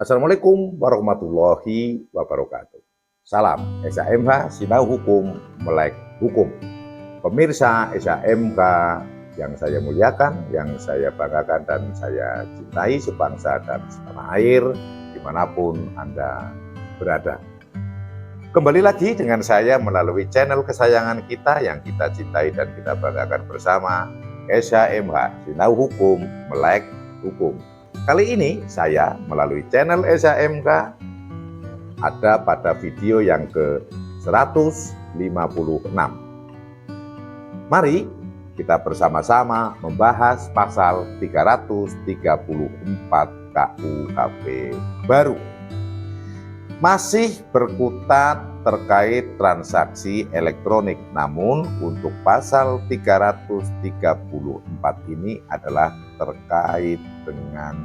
Assalamualaikum warahmatullahi wabarakatuh. Salam SHMH Sinau Hukum Melek Hukum. Pemirsa SHMH yang saya muliakan, yang saya banggakan dan saya cintai sebangsa dan setanah air dimanapun Anda berada. Kembali lagi dengan saya melalui channel kesayangan kita yang kita cintai dan kita banggakan bersama, SHMH Sinau Hukum Melek Hukum. Kali ini saya melalui channel SHMK ada pada video yang ke-156. Mari kita bersama-sama membahas pasal 334 KUHP baru. Masih berkutat terkait transaksi elektronik, namun untuk pasal 334 ini adalah terkait dengan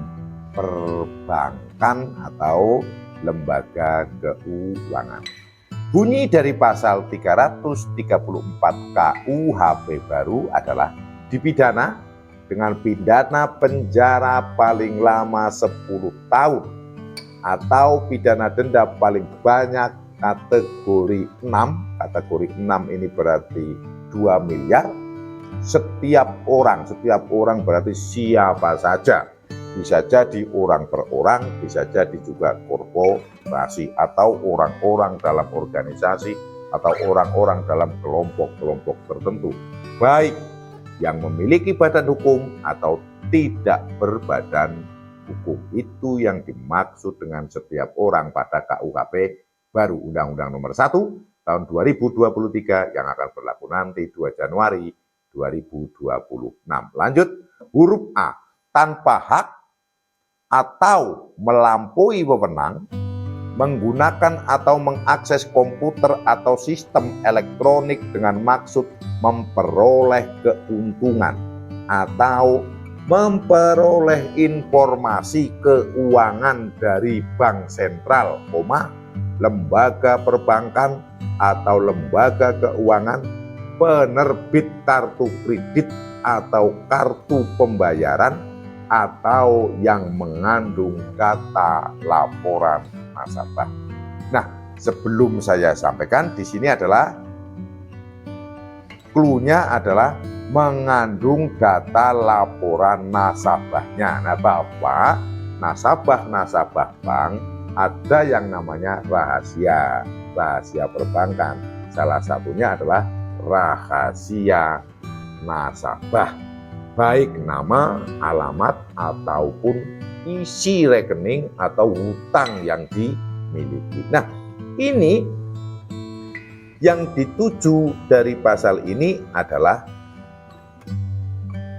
perbankan atau lembaga keuangan. Bunyi dari pasal 334 KUHP baru adalah dipidana dengan pidana penjara paling lama 10 tahun atau pidana denda paling banyak kategori 6. Kategori 6 ini berarti 2 miliar. Setiap orang berarti siapa saja. Bisa jadi orang per orang, bisa jadi juga korporasi atau orang-orang dalam organisasi atau orang-orang dalam kelompok-kelompok tertentu. Baik yang memiliki badan hukum atau tidak berbadan hukum. Itu yang dimaksud dengan setiap orang pada KUHP baru Undang-Undang Nomor 1 tahun 2023 yang akan berlaku nanti 2 Januari 2026. Lanjut, huruf A, tanpa hak atau melampaui wewenang menggunakan atau mengakses komputer atau sistem elektronik dengan maksud memperoleh keuntungan atau memperoleh informasi keuangan dari bank sentral, lembaga perbankan atau lembaga keuangan, penerbit kartu kredit atau kartu pembayaran, atau yang mengandung data laporan nasabah. Nah, sebelum saya sampaikan di sini adalah clue-nya adalah mengandung data laporan nasabahnya. Nah, Bapak, nasabah bank ada yang namanya rahasia perbankan. Salah satunya adalah rahasia nasabah, baik nama, alamat, ataupun isi rekening atau hutang yang dimiliki. Nah, ini yang dituju dari pasal ini adalah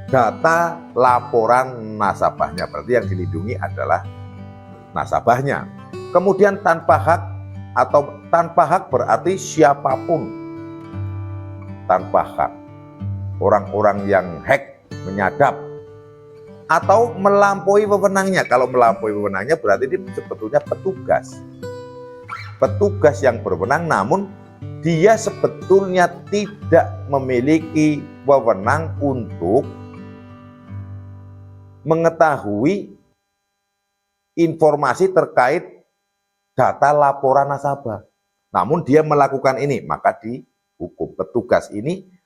data laporan nasabahnya, berarti yang dilindungi adalah nasabahnya. Kemudian tanpa hak atau tanpa hak berarti siapapun tanpa hak. Orang-orang yang hack, menyadap, atau melampaui wewenangnya. Kalau melampaui wewenangnya berarti ini sebetulnya petugas yang berwenang, namun dia sebetulnya tidak memiliki wewenang untuk mengetahui informasi terkait data laporan nasabah. Namun dia melakukan ini, maka dihukum. Petugas ini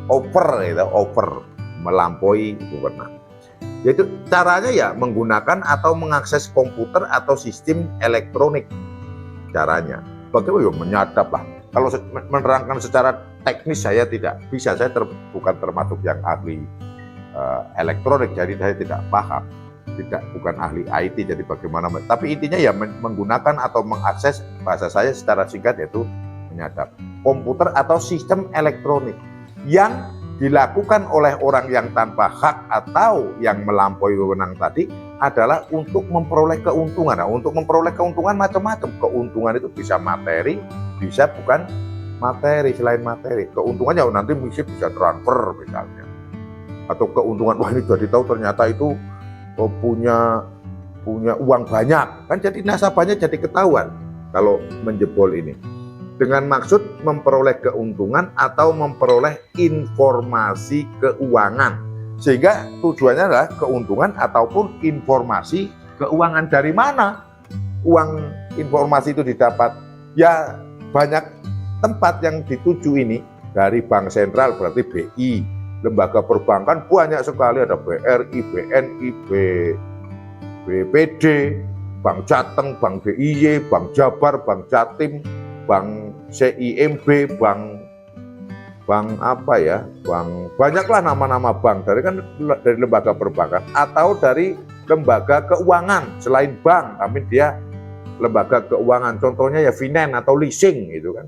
over melampaui wewenang. Yaitu caranya ya menggunakan atau mengakses komputer atau sistem elektronik. Caranya bagaimana? Menyadap lah. Kalau menerangkan secara teknis saya tidak bisa, saya bukan termasuk yang ahli elektronik, jadi saya tidak paham, bukan ahli IT, jadi bagaimana. Tapi intinya ya menggunakan atau mengakses, bahasa saya secara singkat yaitu menyadap komputer atau sistem elektronik yang dilakukan oleh orang yang tanpa hak atau yang melampaui wewenang tadi adalah untuk memperoleh keuntungan. Nah, untuk memperoleh keuntungan macam-macam. Keuntungan itu bisa materi, bisa bukan materi, selain materi. Keuntungannya nanti bisa transfer misalnya. Atau keuntungan, wah ini jadi tahu ternyata itu punya uang banyak. Kan jadi nasabahnya jadi ketahuan kalau menjebol ini. Dengan maksud memperoleh keuntungan atau memperoleh informasi keuangan. Sehingga tujuannya adalah keuntungan ataupun informasi keuangan dari mana uang informasi itu didapat? Ya banyak tempat yang dituju ini, dari bank sentral berarti BI, lembaga perbankan banyak sekali, ada BRI, BNI, BPD, Bank Jateng, Bank DIY, Bank Jabar, Bank Jatim, Bank CIMB, Bank banyaklah nama-nama bank dari lembaga perbankan atau dari lembaga keuangan. Selain bank, tapi dia lembaga keuangan, contohnya ya finance atau leasing gitu kan.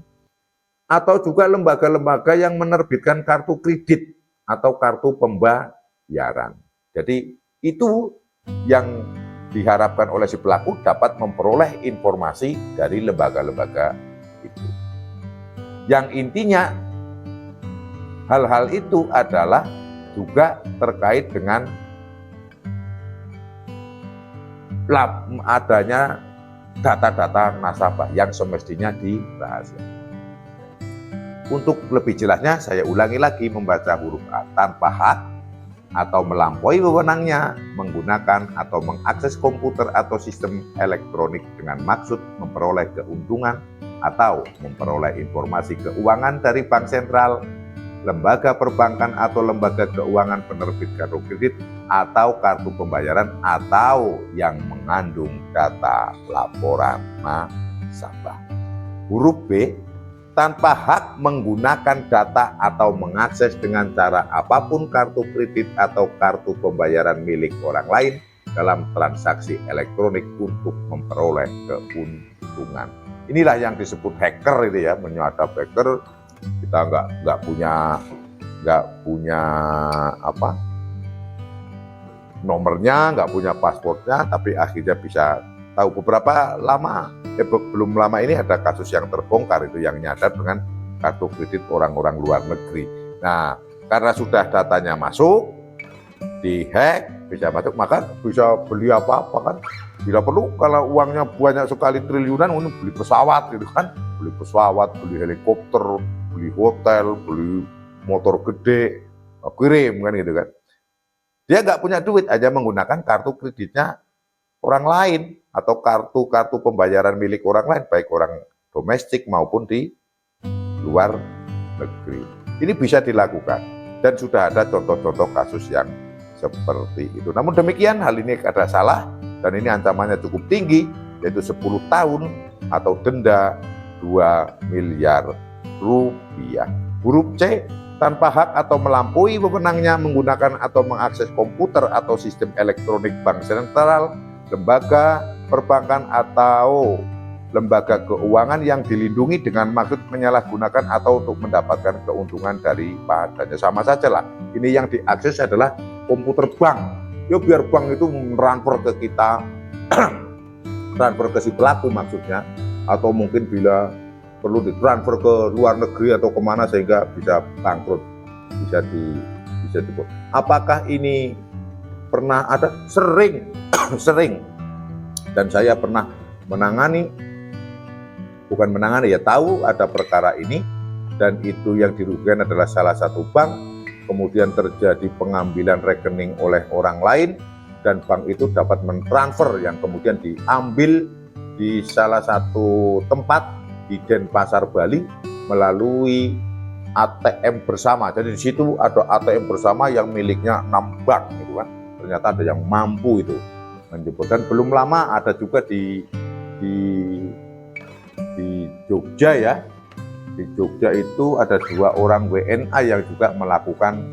Atau juga lembaga-lembaga yang menerbitkan kartu kredit atau kartu pembayaran. Jadi itu yang diharapkan oleh si pelaku dapat memperoleh informasi dari lembaga-lembaga itu. Yang intinya hal-hal itu adalah juga terkait dengan adanya data-data nasabah yang semestinya dirahasiakan. Untuk lebih jelasnya saya ulangi lagi membaca huruf A. Tanpa hak atau melampaui wewenangnya menggunakan atau mengakses komputer atau sistem elektronik dengan maksud memperoleh keuntungan atau memperoleh informasi keuangan dari bank sentral, lembaga perbankan atau lembaga keuangan penerbit kartu kredit atau kartu pembayaran atau yang mengandung data laporan nasabah. Huruf B, tanpa hak menggunakan data atau mengakses dengan cara apapun kartu kredit atau kartu pembayaran milik orang lain dalam transaksi elektronik untuk memperoleh keuntungan. Inilah yang disebut hacker itu ya, menyadap hacker. Kita nggak punya nomornya, nggak punya pasportnya, tapi akhirnya bisa tahu. Belum lama ini ada kasus yang terbongkar itu yang nyadap dengan kartu kredit orang-orang luar negeri. Nah, karena sudah datanya masuk, dihack, bisa masuk, maka bisa beli apa-apa kan. Bila perlu, kalau uangnya banyak sekali triliunan, beli pesawat gitu kan, beli pesawat, beli helikopter, beli hotel, beli motor gede, kirim kan gitu kan. Dia nggak punya duit, aja menggunakan kartu kreditnya orang lain atau kartu pembayaran milik orang lain, baik orang domestik maupun di luar negeri. Ini bisa dilakukan dan sudah ada contoh-contoh kasus yang seperti itu. Namun demikian, hal ini ada salah dan ini ancamannya cukup tinggi, yaitu 10 tahun atau denda 2 miliar rupiah. Huruf C, tanpa hak atau melampaui wewenangnya menggunakan atau mengakses komputer atau sistem elektronik bank sentral, lembaga perbankan atau lembaga keuangan yang dilindungi dengan maksud menyalahgunakan atau untuk mendapatkan keuntungan daripadanya. Sama saja lah, ini yang diakses adalah komputer bank. Ya biar bank itu transfer ke kita, transfer ke si pelaku maksudnya, atau mungkin bila perlu ditransfer ke luar negeri atau kemana sehingga bisa bangkrut, bisa dibuat. Apakah ini pernah ada? Sering, dan saya pernah tahu ada perkara ini, dan itu yang dirugikan adalah salah satu bank, kemudian terjadi pengambilan rekening oleh orang lain, dan bank itu dapat mentransfer yang kemudian diambil di salah satu tempat di Denpasar, Bali melalui ATM bersama. Jadi di situ ada ATM bersama yang miliknya 6 bank gitu kan. Ternyata ada yang mampu itu menjemput. Dan belum lama ada juga di Jogja ya. Di Jogja itu ada 2 orang WNA yang juga melakukan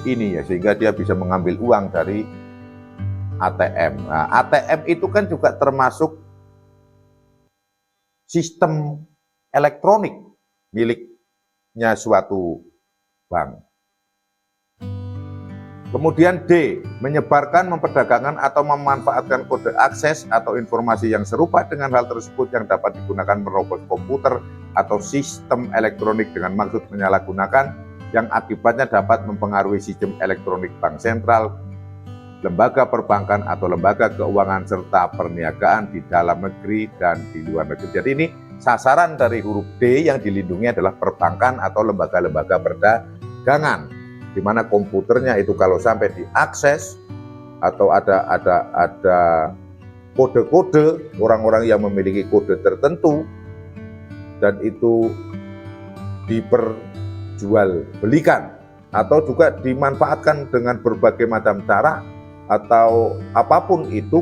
ini ya, sehingga dia bisa mengambil uang dari ATM. Nah, ATM itu kan juga termasuk sistem elektronik miliknya suatu bank. Kemudian D, menyebarkan, memperdagangkan atau memanfaatkan kode akses atau informasi yang serupa dengan hal tersebut yang dapat digunakan menerobos komputer atau sistem elektronik dengan maksud menyalahgunakan, yang akibatnya dapat mempengaruhi sistem elektronik bank sentral, lembaga perbankan atau lembaga keuangan serta perniagaan di dalam negeri dan di luar negeri. Jadi ini sasaran dari huruf D yang dilindungi adalah perbankan atau lembaga-lembaga perdagangan, di mana komputernya itu kalau sampai diakses atau ada kode-kode orang-orang yang memiliki kode tertentu dan itu diperjualbelikan atau juga dimanfaatkan dengan berbagai macam cara atau apapun itu,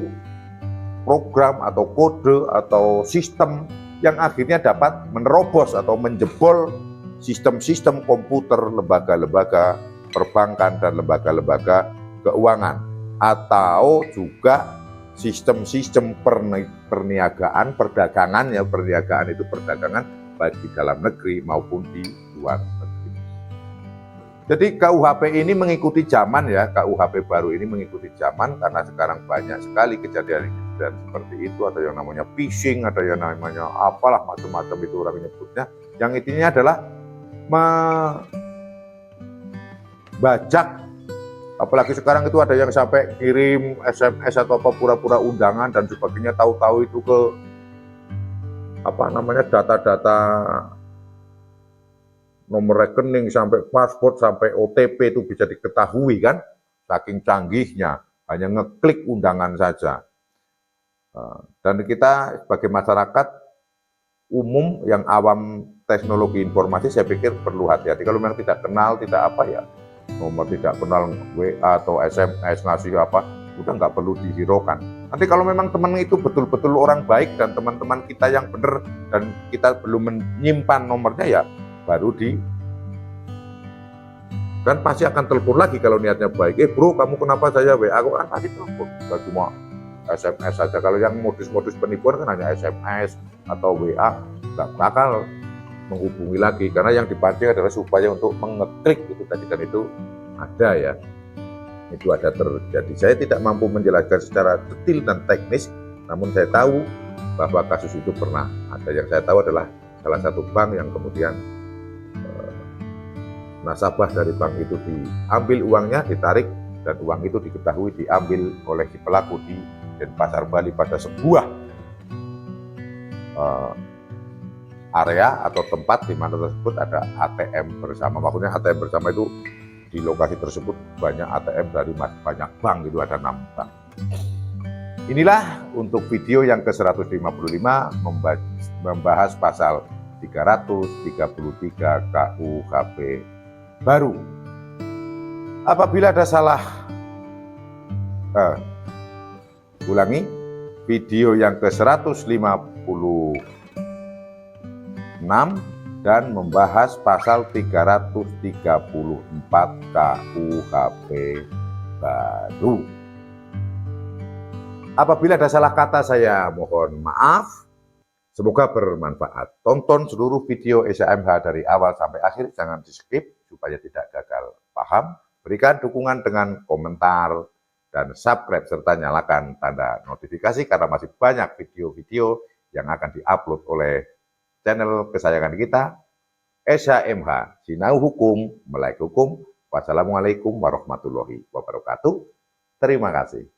program atau kode atau sistem yang akhirnya dapat menerobos atau menjebol sistem-sistem komputer lembaga-lembaga perbankan dan lembaga-lembaga keuangan, atau juga sistem-sistem perniagaan, perdagangan, ya perniagaan itu perdagangan baik di dalam negeri maupun di luar negeri. Jadi KUHP ini mengikuti zaman ya, KUHP baru ini mengikuti zaman karena sekarang banyak sekali kejadian-kejadian seperti itu, ada yang namanya phishing, ada yang namanya apalah macam-macam itu orang nyebutnya. Yang intinya adalah membajak, apalagi sekarang itu ada yang sampai kirim SMS atau apa pura-pura undangan dan sebagainya, tahu-tahu itu ke apa namanya data-data nomor rekening sampai paspor sampai OTP itu bisa diketahui kan, saking canggihnya, hanya ngeklik undangan saja. Dan kita sebagai masyarakat umum yang awam teknologi informasi, saya pikir perlu hati-hati. Kalau memang tidak kenal, tidak apa ya, nomor tidak kenal WA atau SMS ngasih apa, udah nggak perlu dihiraukan. Nanti kalau memang teman itu betul-betul orang baik dan teman-teman kita yang benar dan kita belum menyimpan nomornya, ya baru kan pasti akan telepon lagi kalau niatnya baik. Bro, kamu kenapa saya WA? Aku kan pasti telepon, nggak cuma SMS saja. Kalau yang modus-modus penipuan kan hanya SMS atau WA, nggak bakal menghubungi lagi, karena yang dipancing adalah supaya untuk mengeklik itu tadi, dan itu ada ya, itu ada terjadi. Saya tidak mampu menjelaskan secara detail dan teknis, namun saya tahu bahwa kasus itu pernah ada. Yang saya tahu adalah salah satu bank yang kemudian nasabah dari bank itu diambil uangnya, ditarik, dan uang itu diketahui diambil oleh si pelaku di Denpasar, Bali pada sebuah area atau tempat di mana tersebut ada ATM bersama. Maksudnya ATM bersama itu di lokasi tersebut banyak ATM dari banyak bank, itu ada 6 bank. Inilah untuk video yang ke-155 membahas pasal 333 KUHP baru. Apabila ada salah, ulangi, video yang ke-156 dan membahas pasal 334 KUHP baru. Apabila ada salah kata, saya mohon maaf. Semoga bermanfaat. Tonton seluruh video SHMH dari awal sampai akhir, jangan di-skip supaya tidak gagal paham. Berikan dukungan dengan komentar dan subscribe serta nyalakan tanda notifikasi karena masih banyak video-video yang akan diupload oleh channel kesayangan kita, SHMH, Sinau Hukum, Melek Hukum. Wassalamualaikum warahmatullahi wabarakatuh. Terima kasih.